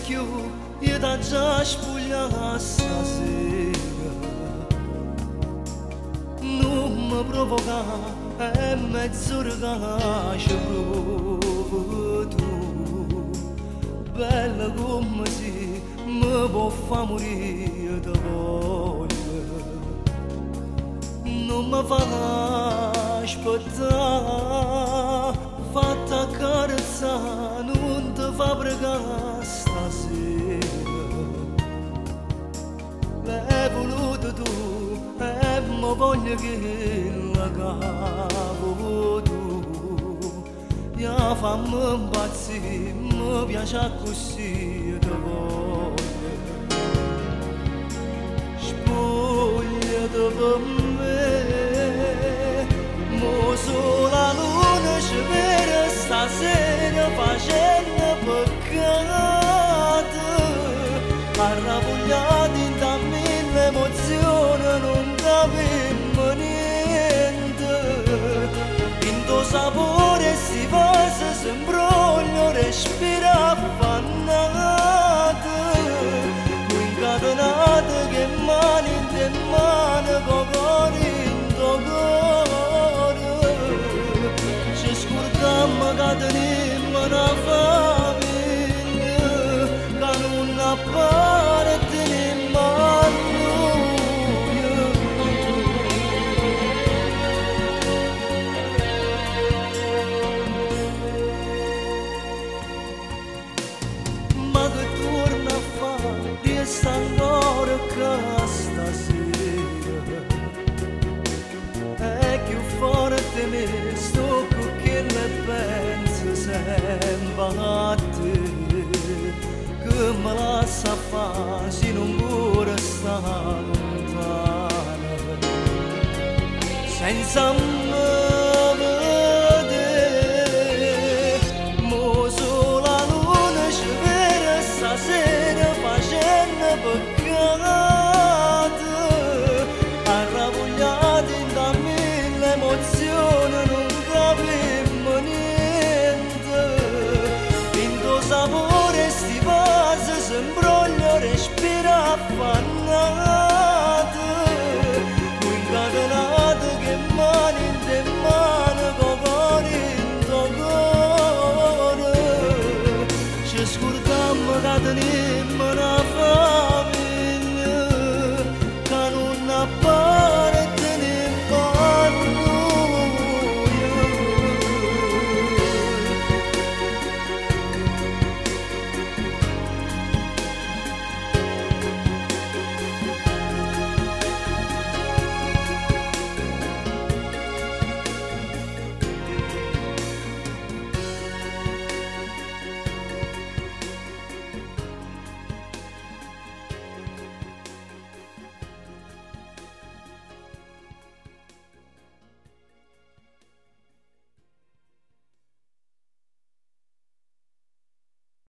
occhio e da già spuglia stasera. Non mi provoca e mezz'ora che provo tu. Bella come si mi può fa morire da voglia. Non mi fa aspettare, fatta carezza, non ti fa pregare stasera. L'hai voluto tu e mi voglio che la cavo tu. Ya fammi impazzire, mi piace così da voglia. Spogliati per me, mo solo la luna ci vede stasera facendo peccato. Arrabbiati da mille emozioni non capimmo niente. Pinto sapore si passa, sembroglio, respira affannato. Incatenate che mani in te mani, cocori in tuo cuore. Ci scordammo che tenemmo una famiglia, che non appare tenemmo a noi. Ma che torna a fare, resta ancora che stasera. È più forte me, sto che ne penso sempre a te. Che me lascia fare se non vuole stare lontana. Senza me vedere, mo solo la luna ci vede stasera facendo peccato. Arrabbiati da mille emozioni non capimmo niente. Pinto sapore sti vasi sembroglio, respira affannato. Non incatenate che mani in te mani, cocori in tuo cuore. Ci scordammo che tenemmo una famiglia,